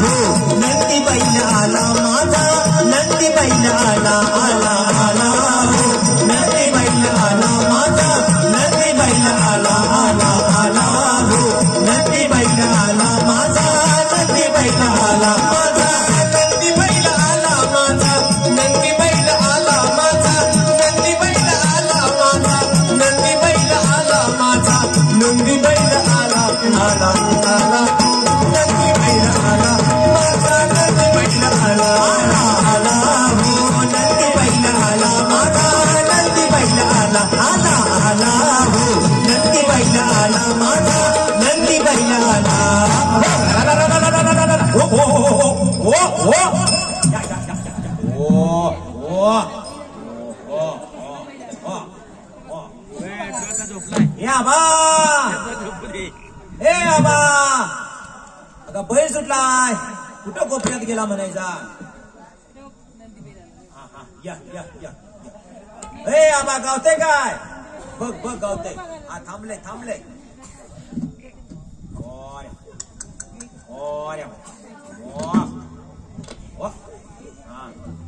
हो नंदी बैल आला माझा नंदी बैल आला आला आला हो नंदी बैल आला माझा नंदी बैल आला आला आला हो नंदी बैल आला माझा नंदी बैल आला माझा नंदी बैल आला माझा नंदी बैल आला माझा नंदी बैल आला माझा नंदी बैल आला माझा नंदी बैल आला आला आला नंदी बैल आला माझा नंदी बैल आला आला आला हो नंदी बैल आला माझा नंदी बैल आला आला आला हो नंदी बैल आला माझा नंदी बैल आला ओ ओ ओ ए आबा आता बैल सुटलाय कुठं कोपऱ्यात गेला म्हणायचा या या या ए आबा गावते काय बघ बघ गावते हा थांबले थांबले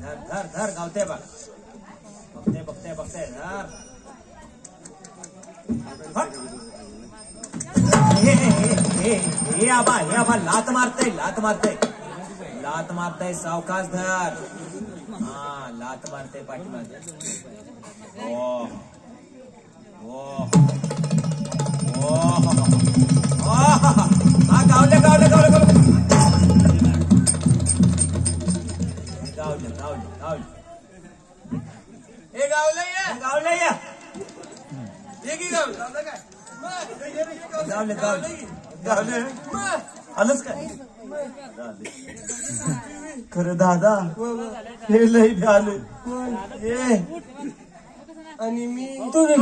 धर धर धर गावते बघ बघते बघते बघते धर हे आबा लात मारतय सावकाश धर हा लात मारते पाठीमागे ओ ओ ओ हा गावले गावले गावले गावले गावले गावले गावले हे गावले या हे की गावले काय गावले गावले गावले आलंच काय खरं दादा हे लई आले आणि मी तुम्ही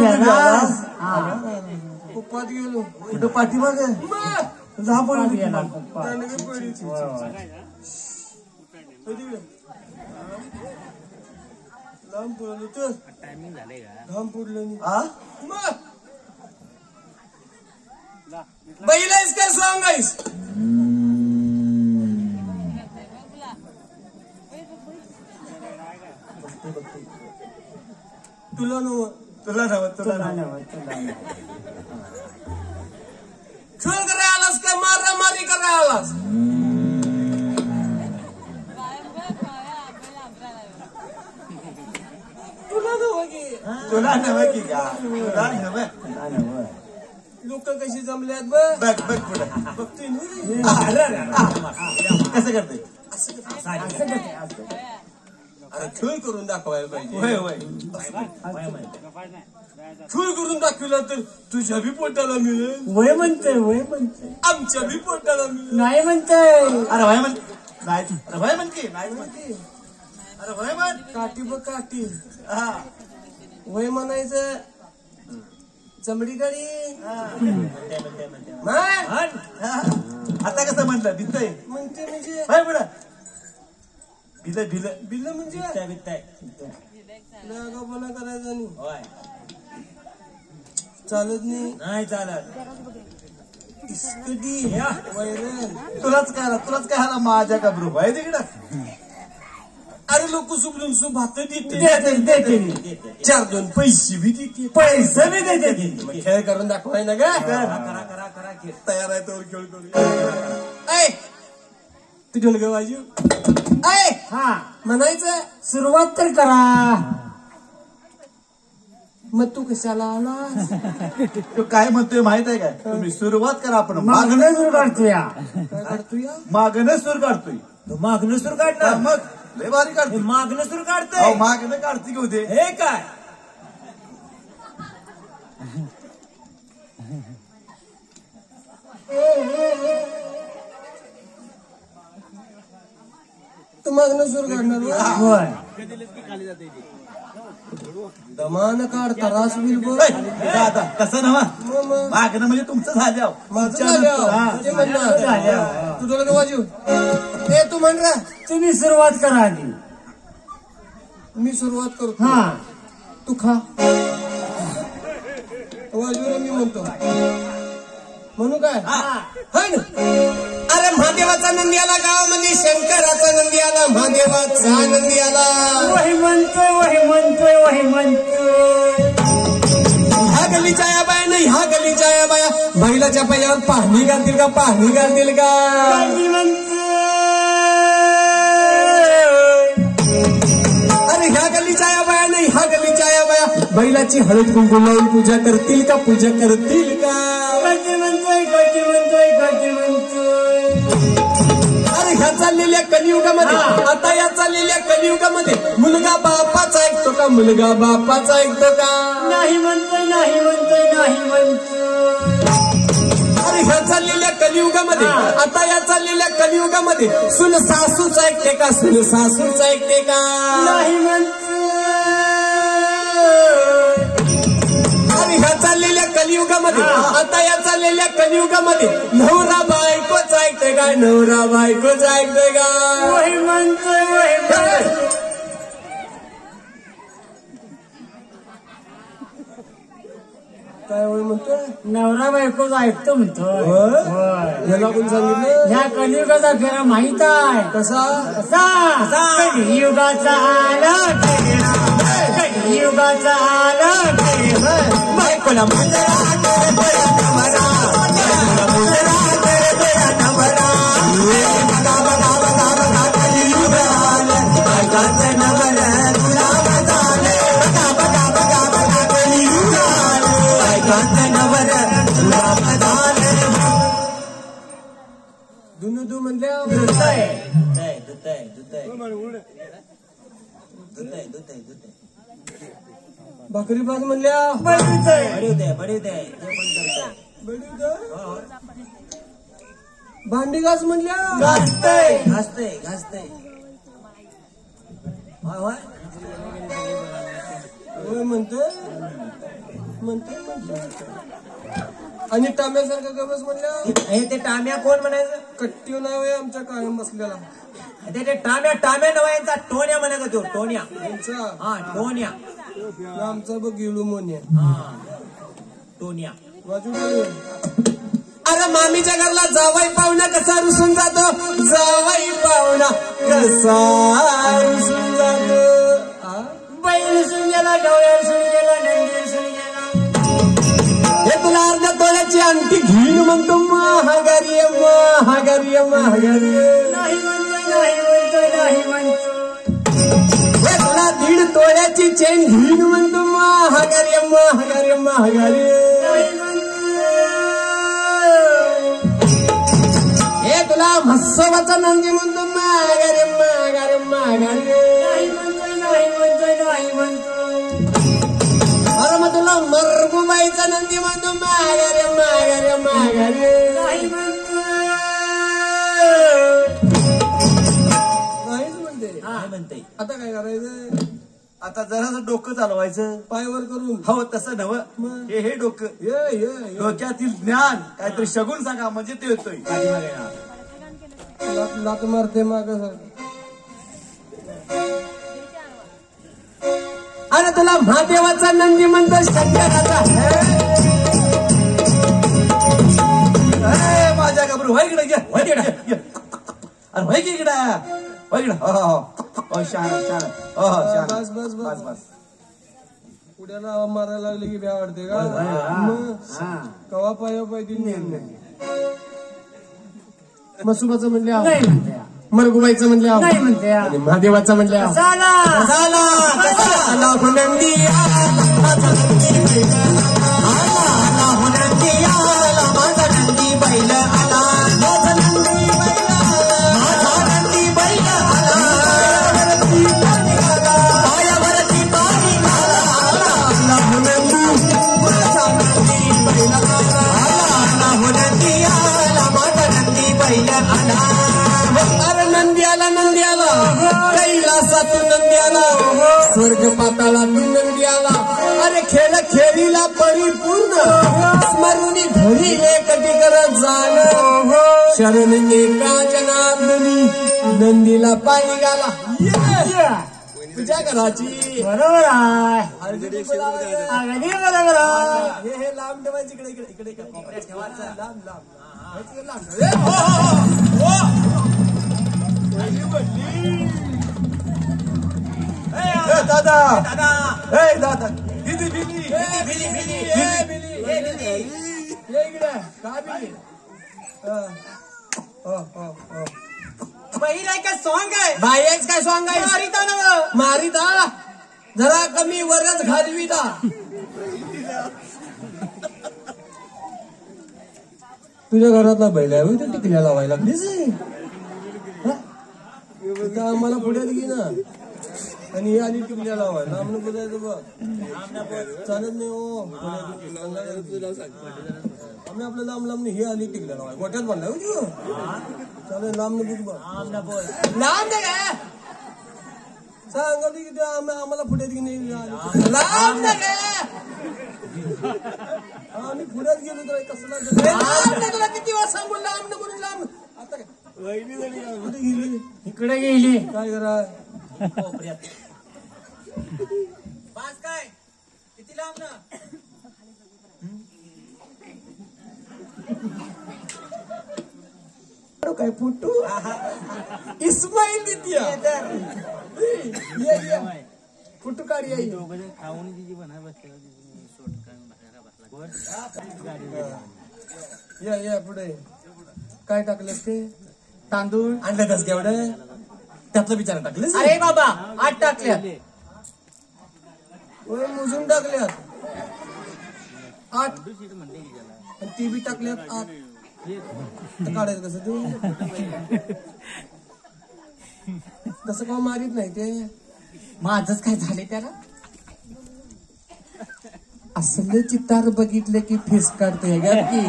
पप्पात गेलो कुठं पाठीमागे झापड गेला लांब पडलं तर टायमिंग झालंय का लांब पडलं बैल आहेस काय सॉंग आहेस तुला नव तुला नव तुला नव खेळ करायला आलास काय मारामारी करायला आलास तुला नव की तुला नव की का तुला नव लोक कशी जमल्यात बघ बघ पुढे बघतोय कसं करते अरे खेळ करून दाखवायला पाहिजे खेळ करून दाखवला तर तुझ्या बी पोटाला मिळेल वय म्हणते आमच्या बी पोटाला मिळेल नाही म्हणते अरे वय म्हण नाही अरे वय म्हणते नाही म्हणते अरे वय म्हण काठी बघ काठी हा वय म्हणायचं चमडी गाडी आता कसं म्हटलं भित्तय म्हणते म्हणजे काय पुढं भिल भिल भिल म्हणजे भित्ताय गावाला करायचं नाही चालत नाही चालत कधी वैरण तुलाच काय हाला माझ्या का ग्रुप आहे तिकडं अरे लोक सुपलून सुभात देते 4-2 पैसे बी देते पैसे बी देते खेळ करून दाखवाय ना गा करा तयार आहे तर खेळ करू तू ढोल ग वाजू हा म्हणायचं सुरुवात तर करा मग तू कशाला आला तू काय म्हणतोय माहित आहे काय तुम्ही सुरुवात करा आपण मागणं सुरू काढतोय मागणं सुरू काढतोय मागणं सुरू काढणार मग लय भारी काढतोय मागणं सुरू काढतोय मागणं काढते की होते हे काय तू मागणं सुरू काढणार दमान काढ तरास बिलकुल दादा तसं नवा मागणं म्हणजे तुमचं झालं तू तुला वाजू ते तू म्हण रा तुम्ही सुरुवात करा आधी मी सुरुवात करतो हा तू खा वाजू मी म्हणतो म्हणू काय हाय ना अरे महादेवाचा नंदी आला गावामध्ये, शंकराचा नंदी आला, महादेवाचा नंदी आला. वही म्हणतोय वही म्हणतोय वही म्हणतोय. ह्या गलीच्या या बाया नाही, ह्या गलीच्या या बाया बैलाच्या पायावर पाहणी घालतील का, पाहणी घालतील का. अरे ह्या गलीच्या या बाया नाही, ह्या गलीच्या या बाया बैलाची हळद कुंकू लावून पूजा करतील का, पूजा करतील का. अरे ह्या चाललेल्या कलियुगामध्ये, आता या चाललेल्या कलियुगामध्ये मुलगा बापाचा ऐकतो का, मुलगा बापाचा ऐकतो का. नाही म्हणतोय नाही म्हणतोय नाही म्हणतोय. अरे ह्या चाललेल्या कलियुगामध्ये, आता या चाललेल्या कलियुगामध्ये सुन सासूच ऐकते का, सुन सासूच ऐकते का. नाही म्हणतोय. अरे ह्या चाललेल्या कलियुगामध्ये, आता या चाललेल्या कलियुगामध्ये नवरा बायकोच ऐकते का, नवरा बायकोच ऐकते का. वही म्हणतोय वही म्हणतोय. काय वय म्हणतोय, नवरा बायकोच ऐकतो म्हणतोय. याला कोण सांगितलं. ह्या कलियुगाचा फेरा माहित आहे. कसा कसा कलियुगाचा आला फेरा, कलियुगाचा आला फेरा. बायकोला मुंजरा कर बया नवरा, बायकोला मुंजरा कर बया नवरा. बघा बघा बघा बघा कलियुग आलं, बायकाचं नवरं तुला बजाले. बघा बघा बघा बघा कलियुग आलं, बायकाचं नवरं तुला बजाले. दुनुदू म्हणल्या दुतय भाकरी बाज म्हणल्या भांडी घास म्हणल्या घासतय म्हणतोय आणि टाम्यासारखं गबस म्हणल्या. ते टाम्या कोण म्हणायचं. कट्टी नाव आहे आमच्या कायम बसलेला. ते टाम्या टाम्या नवायचा टोन्या म्हणायचा तो टोन्या. यांचा टोन्या आमचा बघ गिळू मोन्या टोन्या वाजू. अरे मामीच्या घरला जावाई पाहुणा कसा रुसून जातो, जावाई पाहुणा कसा रुसून जातो. बैल रुसून गेला, गवळ्या रुसून गेला, नंदी रुसून गेला. हे तुला अर्ध्या तोळ्याची अंगठी घेऊन म्हणतो महागारी महागारी महागारी. नाही म्हणतोय नाही म्हणतोय नाही म्हणतोय. हे तुला 1.5 तोळ्याची चेन घेऊन म्हणतो महागारी महागारी महागारी. हे तुला म्हसोबाचा नंदी म्हणतो महागारी महागारी महागारी. नाही म्हणतोय नाही म्हणतोय नाही म्हणतोय. अरे मग तुला मरगुबाईचा नंदी म्हणतो महागारी महागारी महागारी. नाही म्हणतोय नाहीच म्हणते. म्हणते. आता काय करायचं, आता जरासं डोकं चालवायचं पायवर करून. हो तसं नवं. हे डोकं, ये डोक्यातील ज्ञान काहीतरी शगुन सांगा म्हणजे ते येतोय. लात मारते माग. अरे तुला महादेवाचा नंदी म्हणतो शंकराचा. माझ्या घाबरू व्हाय इकडे घ्या, व्हाय इकडे. अरे व्हाय की इकडे, व्हाय इकडे. हो शान शान. हो शान. बस बस बस बस. पुढ्याला मारायला लागले की भ्या वाटते का. कवा पाय पाय दिन मसुबाचं म्हणल्या, नाही म्हणते. मरगुबाईचं म्हणल्या, नाही म्हणते. आणि महादेवाचं म्हणल्या. झाला झाला आला नंदी आला माझा नंदी आला, माझा नंदी बैल आला, माझा नंदी बैल आला, माझा नंदी बैल आला. पायावरती पाणी आला, आला नंदी माझा नंदी बैल आला, आला नंदी आला, माझा नंदी बैल आला. अरे नंदी आला नंदी आला, कैलासातून नंदी आला, स्वर्ग पाताळातून नंदी आला. अरे खेळ खेळीला परिपूर्ण, स्मरुनी घरी एक करत जाण, शरण एका जनार्दनी नंदीला पाणी घाला. पूजा करायची. बरोबर आहे. अगदी अगदी बरोबर आहे. हे लांब ठेवायचं, इकडे इकडे इकडे ठेवायचं, लांब लांब. दादा दादा दादा बिली बिली बिली बिली बहिर आहे का सॉंग आहे बायच काय सॉंग आहे मारिता ना मारिता जरा कमी वरच घालविता तुझ्या घरातला बैल आहे होय, टिकल्या लावायला लागलीच आम्हाला पुढ्यात घे ना आणि ही आली टिकल्या लावायला आम्हाला बोलायचं बघ चालत नाही हो आम्ही आपल्या लांब लांब हे आली टिकल्या लावाय गोठ्यात म्हणला हो चालेल लांब न बघ लांब नाही काय सांगा की आम्हाला पुढ्यात घे नाही लांब नाही काय आम्ही पुढ्यात गेलो तर कसं तुला किती वेळा सांगून लांब न म्हणून लांब आता काय कुठे गेली इकडे गेली काय करा पास काय किती लांब ना काय फुटू इस्माईल दित्या फुटू काढी आई या पुढे काय टाकलंस ते तांदूळ आणलं तस केवढं त्यातलं विचार टाकलं अरे बाबा 8 टाकल्या मोजून टाकल्यात 8 आणि ती बी टाकल्यात 8 काढायचं कसं ते तसं का मारित नाही ते माझंच काय झाले त्याला असले चित्तार बघितले की फेस काढते की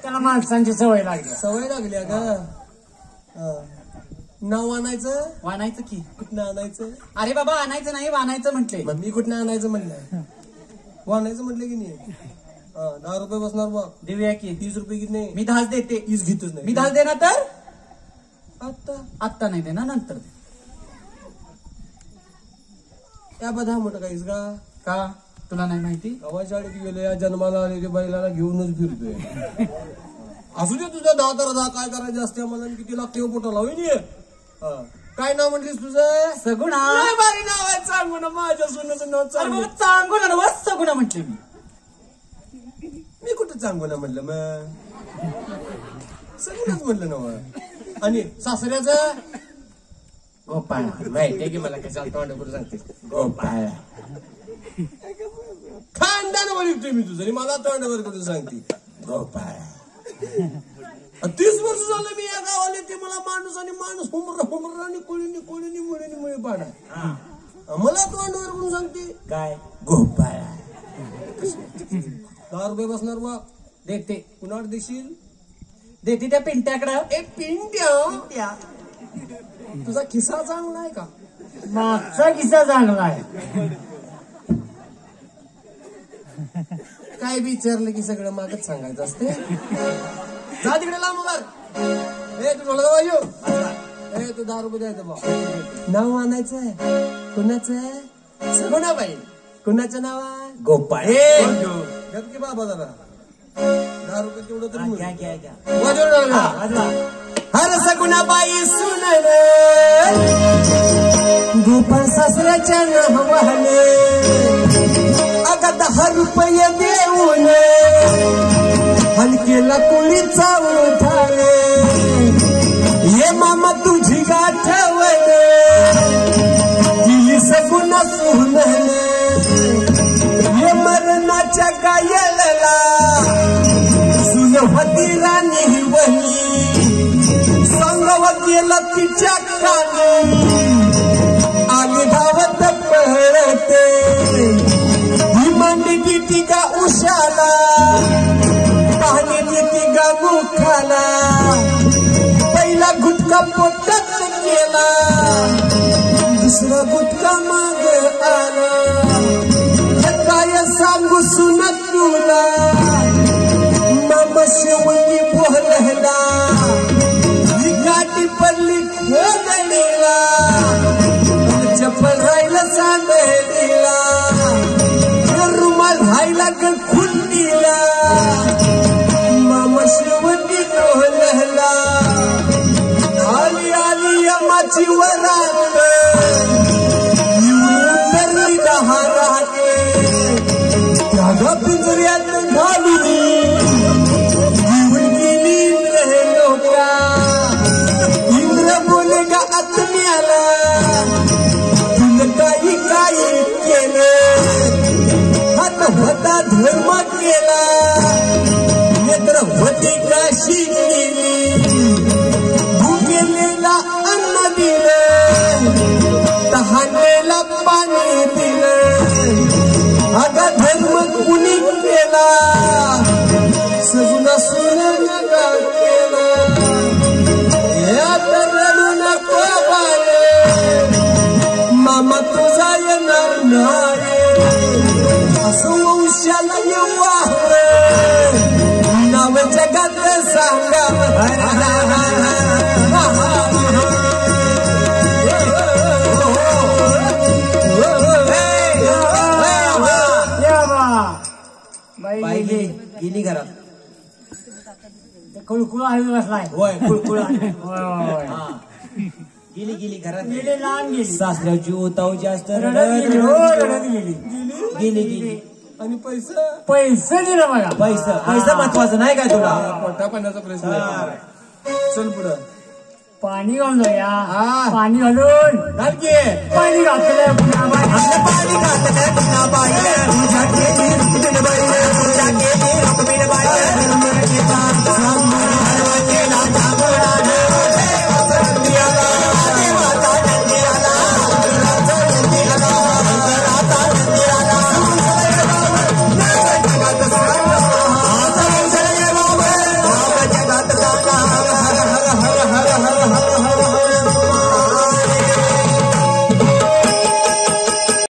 त्याला माणसांची सवय लागली सवय लागली का नाव आणायचं वाणायचं की कुठनं आणायचं अरे बाबा आणायचं नाही वाणायचं म्हटले मग मी कुठनं आणायचं म्हणलं वाणायचं म्हटलं की नाही 10 रुपये बसणार बघ देऊया की 30 रुपये किती नाही मी 10 देते हीच घेतच नाही मी 10 देणार तर आता आत्ता नाही देणार नंतर दे. त्या बधा मोठं काहीच का तुला नाही माहिती गावा शाळेत गेलो या जन्माला आलेल्या बैलाला घेऊनच फिरतोय असू दे तुझा 10 तर 10 काय करायचं असते मला किती लागते हो पोटाला होईन काय नाव म्हटलीस तुझं सगुणा बारी नाव आहे सांगू ना माझ्या सोन्याचं नाव अरे चांगलं बाबा चांगू ना व सगुणा म्हटले मी कुठं सांगू ना म्हणलं मग सगळंच म्हणलं ना मग आणि सासऱ्याचं गोपाळ माहितीये की मला कशाला तोंड करून सांगते गोपाळ खानदानावर येतोय मी तुझं आणि मला तोंडावर करून सांगते गोपाळ 30 वर्ष झालं मी या गावाला ते मला माणूस आणि माणूस हुमर आणि कोळीनी मुळे पाडा मला तोंडावर करून सांगते काय गोपाळ 10 रुपये बसणार बा देते कुणावर देशील देते त्या पिंट्याकडं एक पिंट्या तुझा खिसा चांगला आहे का मागचा किस्सा चांगला आहे काय विचारलं की सगळं मागच सांगायचं असते जा तिकडे लांब उभार तू ढोला वाजव तू 10 रुपये द्यायचं बा नाव आणायचंय कुणाचं सगुणाबाई कुणाचं नाव आहे गोपाळ गप की बाबा जरा 10 रुपये तेवढं तरी मिळेल. घ्या वाजव ढोलका. वाजवा हर सगुणाबाई सुनन गोपाळ सासऱ्याच्या नावाने अगं 10 रुपये देऊन हलकेला कुळीचा उठावे ये मामा तुझी गाठवण दिली सगुणा सुनन ये मरणाच्या गायला सुनवती राणी वही संगवतीला तिच्या कानी आली धावत पळते ही मांडी किती का उशाला पाणी किती का मुखाला पहिला गुटका पोटात केला दुसरा गुटका माग आला काय सांगू सुन तुला मामा शेवटी बोलला ही गाठी पडली खोदडीला चप्पल राहिला सांगडीला रुमाल राहिला खुंडीला शिवरात येऊन उतरली 10 रागे त्यागा पिंजऱ्यात घालून येऊन गेली इंद्रलोका इंद्र बोले का आत्म्याला तुला काही केलं आता होता धर्म केला नेत्र होते काशी केली भुकेलेला अन्न दिलं तहानेला पाणी दिलं अगा धर्म कुणी केला सजून सुनगा केला आता रडू नको बाळे मामा तुझा येणार नाही असं वंशाला नाव जगात सांगा बाई गेली घरात कुळकुळा हवी बसलाय होय कुळकुळा होय गेली घरात गेले लांब गेली सासऱ्याची उताव जास्त रडत गेली गेली आणि पैसा पैसे दिलं बघा पैसा महत्वाचं नाही काय तुला पोटा पाण्याचा प्रश्न आहे. चल पुढं पाणी घालून जाऊया हा. पाणी घालून घालके पाणी घातलंय पुन्हा बाई. आपलं पाणी घातलंय पुन्हा बाई तुझ्या केली रुक्मिणीबाई तुझ्या केली रुक्मिणीबाई